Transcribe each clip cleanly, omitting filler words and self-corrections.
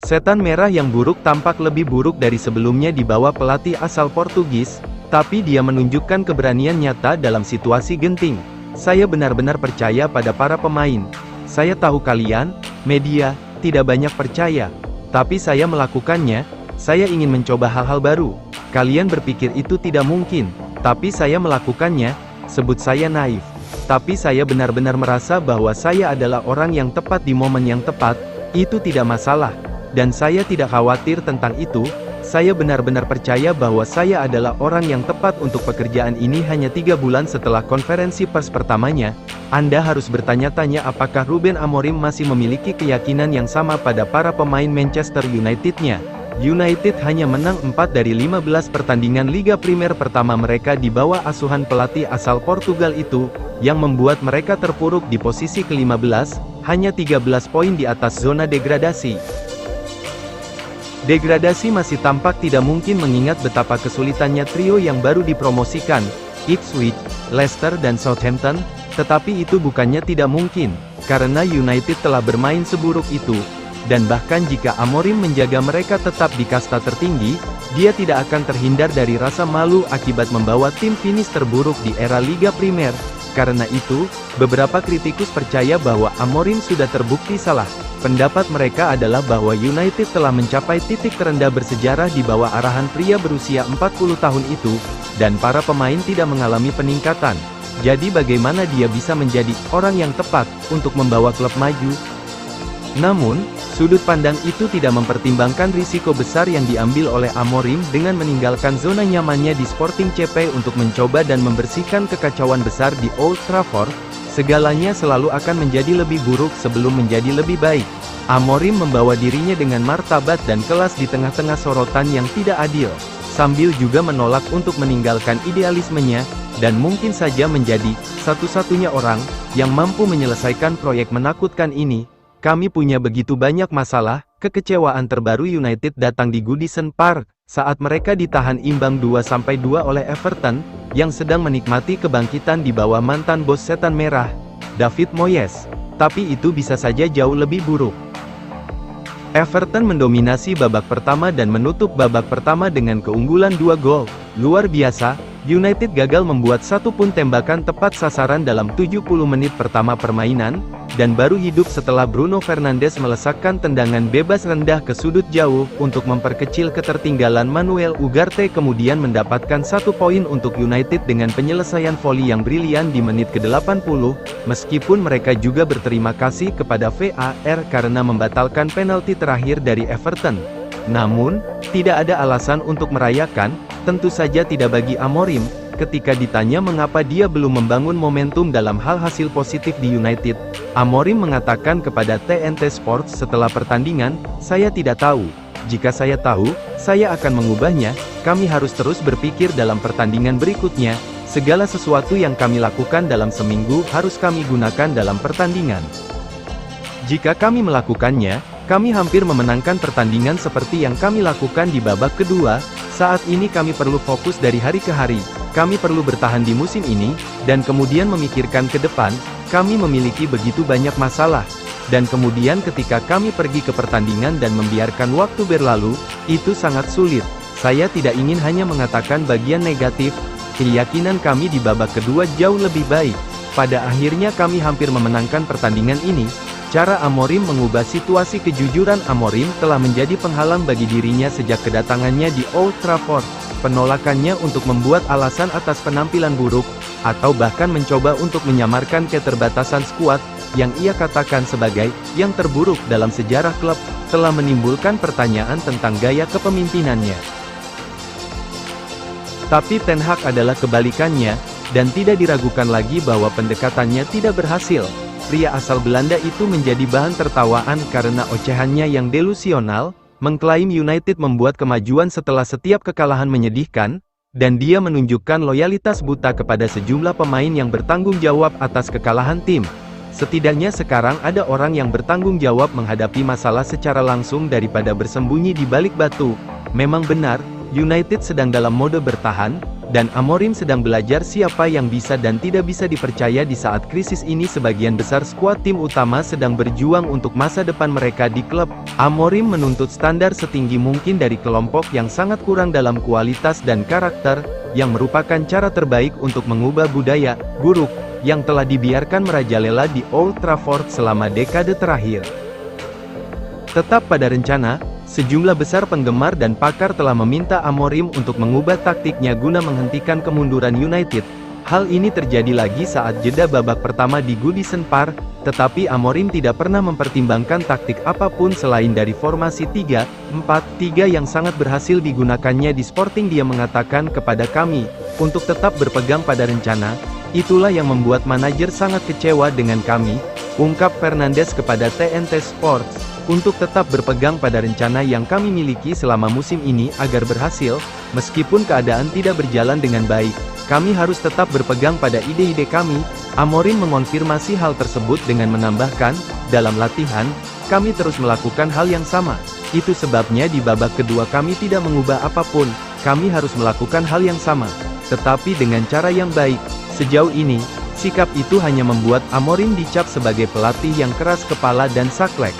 Setan Merah yang buruk tampak lebih buruk dari sebelumnya di bawah pelatih asal Portugis, tapi dia menunjukkan keberanian nyata dalam situasi genting. Saya benar-benar percaya pada para pemain. Saya tahu kalian, media, tidak banyak percaya. Tapi saya melakukannya, saya ingin mencoba hal-hal baru. Kalian berpikir itu tidak mungkin, tapi saya melakukannya, sebut saya naif. Tapi saya benar-benar merasa bahwa saya adalah orang yang tepat di momen yang tepat, itu tidak masalah. Dan saya tidak khawatir tentang itu, saya benar-benar percaya bahwa saya adalah orang yang tepat untuk pekerjaan ini. Hanya 3 bulan setelah konferensi pers pertamanya, Anda harus bertanya-tanya apakah Ruben Amorim masih memiliki keyakinan yang sama pada para pemain Manchester United-nya. United hanya menang 4 dari 15 pertandingan Liga Primer pertama mereka di bawah asuhan pelatih asal Portugal itu, yang membuat mereka terpuruk di posisi ke-15, hanya 13 poin di atas zona degradasi. Degradasi masih tampak tidak mungkin mengingat betapa kesulitannya trio yang baru dipromosikan, Ipswich, Leicester dan Southampton, tetapi itu bukannya tidak mungkin, karena United telah bermain seburuk itu, dan bahkan jika Amorim menjaga mereka tetap di kasta tertinggi, dia tidak akan terhindar dari rasa malu akibat membawa tim finish terburuk di era Liga Primer. Karena itu, beberapa kritikus percaya bahwa Amorim sudah terbukti salah. Pendapat mereka adalah bahwa United telah mencapai titik terendah bersejarah di bawah arahan pria berusia 40 tahun itu, dan para pemain tidak mengalami peningkatan. Jadi bagaimana dia bisa menjadi orang yang tepat untuk membawa klub maju? Namun, sudut pandang itu tidak mempertimbangkan risiko besar yang diambil oleh Amorim dengan meninggalkan zona nyamannya di Sporting CP untuk mencoba dan membersihkan kekacauan besar di Old Trafford. Segalanya selalu akan menjadi lebih buruk sebelum menjadi lebih baik. Amorim membawa dirinya dengan martabat dan kelas di tengah-tengah sorotan yang tidak adil, sambil juga menolak untuk meninggalkan idealismenya, dan mungkin saja menjadi satu-satunya orang yang mampu menyelesaikan proyek menakutkan ini. Kami punya begitu banyak masalah. Kekecewaan terbaru United datang di Goodison Park, saat mereka ditahan imbang 2-2 oleh Everton, yang sedang menikmati kebangkitan di bawah mantan bos Setan Merah, David Moyes. Tapi itu bisa saja jauh lebih buruk. Everton mendominasi babak pertama dan menutup babak pertama dengan keunggulan 2 gol. Luar biasa, United gagal membuat satu pun tembakan tepat sasaran dalam 70 menit pertama permainan, dan baru hidup setelah Bruno Fernandes melesakkan tendangan bebas rendah ke sudut jauh, untuk memperkecil ketertinggalan. Manuel Ugarte kemudian mendapatkan 1 poin untuk United dengan penyelesaian voli yang brilian di menit ke-80, meskipun mereka juga berterima kasih kepada VAR karena membatalkan penalti terakhir dari Everton. Namun, tidak ada alasan untuk merayakan, tentu saja tidak bagi Amorim, ketika ditanya mengapa dia belum membangun momentum dalam hal hasil positif di United. Amorim mengatakan kepada TNT Sports setelah pertandingan, "Saya tidak tahu. Jika saya tahu, saya akan mengubahnya. Kami harus terus berpikir dalam pertandingan berikutnya. Segala sesuatu yang kami lakukan dalam seminggu harus kami gunakan dalam pertandingan. Jika kami melakukannya, kami hampir memenangkan pertandingan seperti yang kami lakukan di babak kedua. Saat ini kami perlu fokus dari hari ke hari. Kami perlu bertahan di musim ini, dan kemudian memikirkan ke depan. Kami memiliki begitu banyak masalah. Dan kemudian ketika kami pergi ke pertandingan dan membiarkan waktu berlalu, itu sangat sulit. Saya tidak ingin hanya mengatakan bagian negatif. Keyakinan kami di babak kedua jauh lebih baik. Pada akhirnya kami hampir memenangkan pertandingan ini." Cara Amorim mengubah situasi. Kejujuran Amorim telah menjadi penghalang bagi dirinya sejak kedatangannya di Old Trafford. Penolakannya untuk membuat alasan atas penampilan buruk, atau bahkan mencoba untuk menyamarkan keterbatasan skuad, yang ia katakan sebagai yang terburuk dalam sejarah klub, telah menimbulkan pertanyaan tentang gaya kepemimpinannya. Tapi Ten Hag adalah kebalikannya, dan tidak diragukan lagi bahwa pendekatannya tidak berhasil. Pria asal Belanda itu menjadi bahan tertawaan karena ocehannya yang delusional, mengklaim United membuat kemajuan setelah setiap kekalahan menyedihkan, dan dia menunjukkan loyalitas buta kepada sejumlah pemain yang bertanggung jawab atas kekalahan tim. Setidaknya sekarang ada orang yang bertanggung jawab menghadapi masalah secara langsung daripada bersembunyi di balik batu. Memang benar, United sedang dalam mode bertahan, dan Amorim sedang belajar siapa yang bisa dan tidak bisa dipercaya di saat krisis ini. Sebagian besar skuad tim utama sedang berjuang untuk masa depan mereka di klub. Amorim menuntut standar setinggi mungkin dari kelompok yang sangat kurang dalam kualitas dan karakter, yang merupakan cara terbaik untuk mengubah budaya buruk yang telah dibiarkan merajalela di Old Trafford selama dekade terakhir. Tetap pada rencana, sejumlah besar penggemar dan pakar telah meminta Amorim untuk mengubah taktiknya guna menghentikan kemunduran United. Hal ini terjadi lagi saat jeda babak pertama di Goodison Park, tetapi Amorim tidak pernah mempertimbangkan taktik apapun selain dari formasi 3-4-3 yang sangat berhasil digunakannya di Sporting. Dia mengatakan kepada kami, untuk tetap berpegang pada rencana, itulah yang membuat manajer sangat kecewa dengan kami, ungkap Fernandes kepada TNT Sports. Untuk tetap berpegang pada rencana yang kami miliki selama musim ini agar berhasil, meskipun keadaan tidak berjalan dengan baik, kami harus tetap berpegang pada ide-ide kami. Amorim mengonfirmasi hal tersebut dengan menambahkan, dalam latihan, kami terus melakukan hal yang sama. Itu sebabnya di babak kedua kami tidak mengubah apapun, kami harus melakukan hal yang sama, tetapi dengan cara yang baik. Sejauh ini, sikap itu hanya membuat Amorim dicap sebagai pelatih yang keras kepala dan saklek.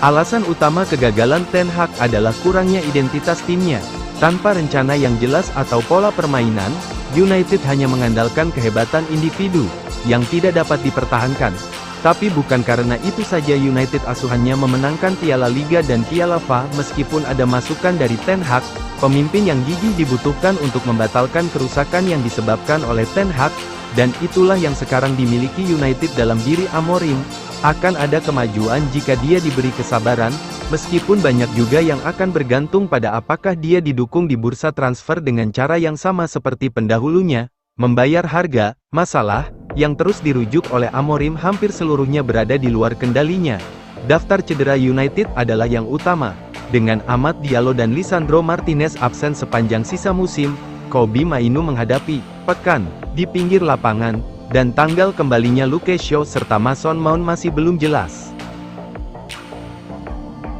Alasan utama kegagalan Ten Hag adalah kurangnya identitas timnya. Tanpa rencana yang jelas atau pola permainan, United hanya mengandalkan kehebatan individu, yang tidak dapat dipertahankan. Tapi bukan karena itu saja United asuhannya memenangkan Piala Liga dan Piala FA. Meskipun ada masukan dari Ten Hag, pemimpin yang gigih dibutuhkan untuk membatalkan kerusakan yang disebabkan oleh Ten Hag, dan itulah yang sekarang dimiliki United dalam diri Amorim. Akan ada kemajuan jika dia diberi kesabaran, meskipun banyak juga yang akan bergantung pada apakah dia didukung di bursa transfer dengan cara yang sama seperti pendahulunya, membayar harga. Masalah yang terus dirujuk oleh Amorim hampir seluruhnya berada di luar kendalinya. Daftar cedera United adalah yang utama. Dengan Amad Diallo dan Lisandro Martinez absen sepanjang sisa musim, Kobbie Mainoo menghadapi pekan di pinggir lapangan, dan tanggal kembalinya Luke Shaw serta Mason Mount masih belum jelas.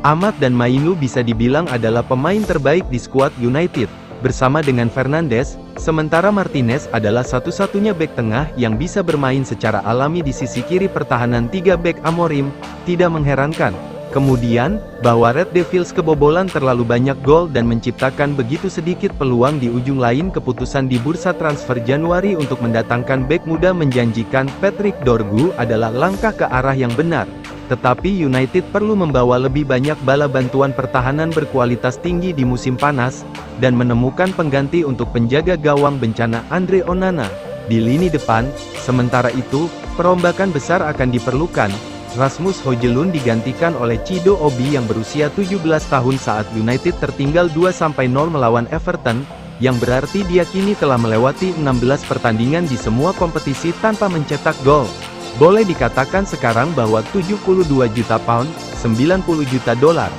Amad dan Mainoo bisa dibilang adalah pemain terbaik di skuad United, bersama dengan Fernandes, sementara Martinez adalah satu-satunya bek tengah yang bisa bermain secara alami di sisi kiri pertahanan 3 bek Amorim. Tidak mengherankan, kemudian, bahwa Red Devils kebobolan terlalu banyak gol dan menciptakan begitu sedikit peluang di ujung lain. Keputusan di bursa transfer Januari untuk mendatangkan bek muda menjanjikan Patrick Dorgu adalah langkah ke arah yang benar. Tetapi United perlu membawa lebih banyak bala bantuan pertahanan berkualitas tinggi di musim panas, dan menemukan pengganti untuk penjaga gawang bencana Andre Onana di lini depan. Sementara itu, perombakan besar akan diperlukan. Rasmus Højlund digantikan oleh Chido Obi yang berusia 17 tahun saat United tertinggal 2-0 melawan Everton, yang berarti dia kini telah melewati 16 pertandingan di semua kompetisi tanpa mencetak gol. Boleh dikatakan sekarang bahwa 72 juta pound, 90 juta dolar,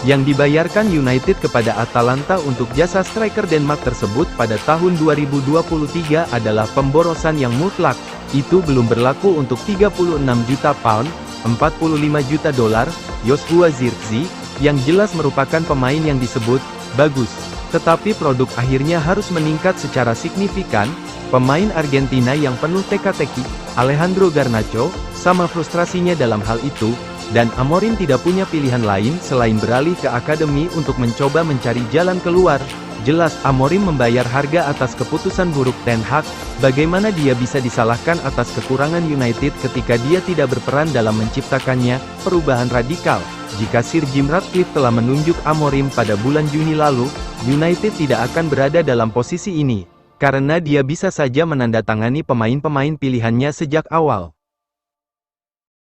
yang dibayarkan United kepada Atalanta untuk jasa striker Denmark tersebut pada tahun 2023 adalah pemborosan yang mutlak. Itu belum berlaku untuk 36 juta pound, 45 juta dolar, Joshua Zirkzee, yang jelas merupakan pemain yang disebut bagus, tetapi produk akhirnya harus meningkat secara signifikan. Pemain Argentina yang penuh teka-teki, Alejandro Garnacho, sama frustrasinya dalam hal itu, dan Amorim tidak punya pilihan lain selain beralih ke akademi untuk mencoba mencari jalan keluar. Jelas Amorim membayar harga atas keputusan buruk Ten Hag. Bagaimana dia bisa disalahkan atas kekurangan United ketika dia tidak berperan dalam menciptakannya perubahan radikal? Jika Sir Jim Ratcliffe telah menunjuk Amorim pada bulan Juni lalu, United tidak akan berada dalam posisi ini, karena dia bisa saja menandatangani pemain-pemain pilihannya sejak awal.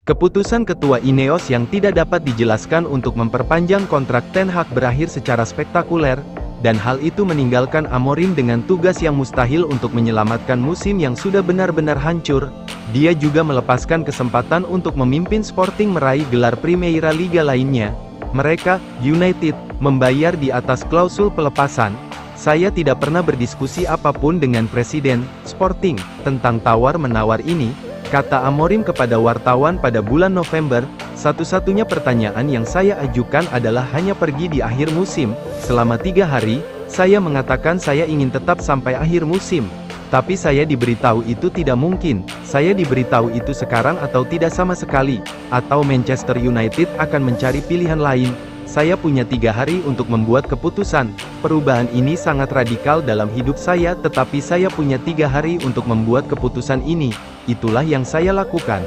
Keputusan ketua Ineos yang tidak dapat dijelaskan untuk memperpanjang kontrak Ten Hag berakhir secara spektakuler, dan hal itu meninggalkan Amorim dengan tugas yang mustahil untuk menyelamatkan musim yang sudah benar-benar hancur. Dia juga melepaskan kesempatan untuk memimpin Sporting meraih gelar Primeira Liga lainnya. Mereka, United, membayar di atas klausul pelepasan. Saya tidak pernah berdiskusi apapun dengan Presiden Sporting tentang tawar-menawar ini, kata Amorim kepada wartawan pada bulan November. Satu-satunya pertanyaan yang saya ajukan adalah hanya pergi di akhir musim, selama 3 hari, Saya mengatakan saya ingin tetap sampai akhir musim. Tapi saya diberitahu itu tidak mungkin. Saya diberitahu itu sekarang atau tidak sama sekali. Atau Manchester United akan mencari pilihan lain. Saya punya 3 hari untuk membuat keputusan. Perubahan ini sangat radikal dalam hidup saya, tetapi saya punya 3 hari untuk membuat keputusan ini. Itulah yang saya lakukan.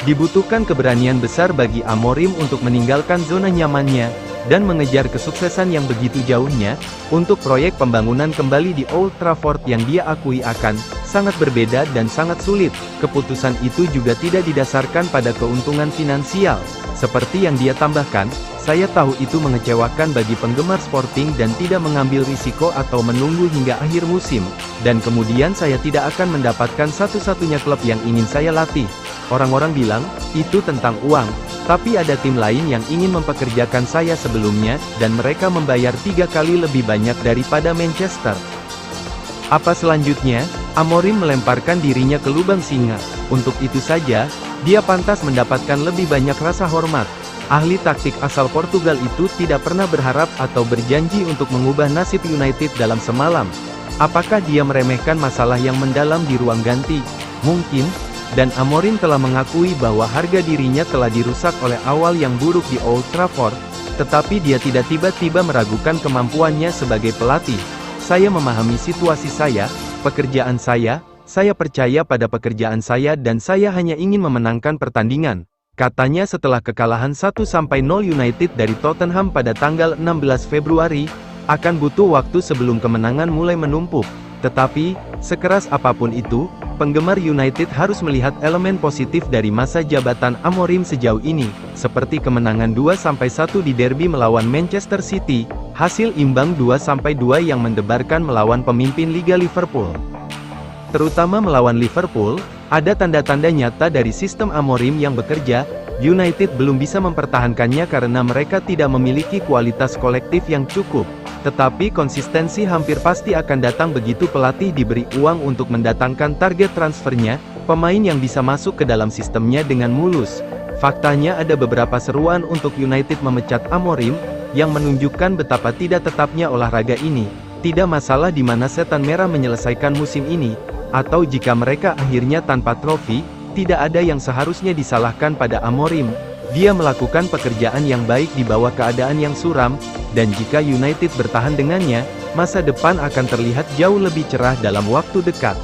Dibutuhkan keberanian besar bagi Amorim untuk meninggalkan zona nyamannya, dan mengejar kesuksesan yang begitu jauhnya, untuk proyek pembangunan kembali di Old Trafford yang dia akui akan sangat berbeda dan sangat sulit. Keputusan itu juga tidak didasarkan pada keuntungan finansial. Seperti yang dia tambahkan, saya tahu itu mengecewakan bagi penggemar Sporting dan tidak mengambil risiko atau menunggu hingga akhir musim, dan kemudian saya tidak akan mendapatkan satu-satunya klub yang ingin saya latih. Orang-orang bilang, itu tentang uang, tapi ada tim lain yang ingin mempekerjakan saya sebelumnya, dan mereka membayar 3 kali lebih banyak daripada Manchester. Apa selanjutnya? Amorim melemparkan dirinya ke lubang singa. Untuk itu saja, dia pantas mendapatkan lebih banyak rasa hormat. Ahli taktik asal Portugal itu tidak pernah berharap atau berjanji untuk mengubah nasib United dalam semalam. Apakah dia meremehkan masalah yang mendalam di ruang ganti? Mungkin. Dan Amorim telah mengakui bahwa harga dirinya telah dirusak oleh awal yang buruk di Old Trafford, tetapi dia tidak tiba-tiba meragukan kemampuannya sebagai pelatih. Saya memahami situasi saya, pekerjaan saya percaya pada pekerjaan saya dan saya hanya ingin memenangkan pertandingan, katanya setelah kekalahan 1-0 United dari Tottenham pada tanggal 16 Februari, akan butuh waktu sebelum kemenangan mulai menumpuk. Tetapi, sekeras apapun itu, penggemar United harus melihat elemen positif dari masa jabatan Amorim sejauh ini, seperti kemenangan 2-1 di derby melawan Manchester City, hasil imbang 2-2 yang mendebarkan melawan pemimpin Liga Liverpool. Terutama melawan Liverpool, ada tanda-tanda nyata dari sistem Amorim yang bekerja. United belum bisa mempertahankannya karena mereka tidak memiliki kualitas kolektif yang cukup. Tetapi konsistensi hampir pasti akan datang begitu pelatih diberi uang untuk mendatangkan target transfernya, pemain yang bisa masuk ke dalam sistemnya dengan mulus. Faktanya ada beberapa seruan untuk United memecat Amorim, yang menunjukkan betapa tidak tetapnya olahraga ini. Tidak masalah di mana setan merah menyelesaikan musim ini, atau jika mereka akhirnya tanpa trofi, tidak ada yang seharusnya disalahkan pada Amorim. Dia melakukan pekerjaan yang baik di bawah keadaan yang suram, dan jika United bertahan dengannya, masa depan akan terlihat jauh lebih cerah dalam waktu dekat.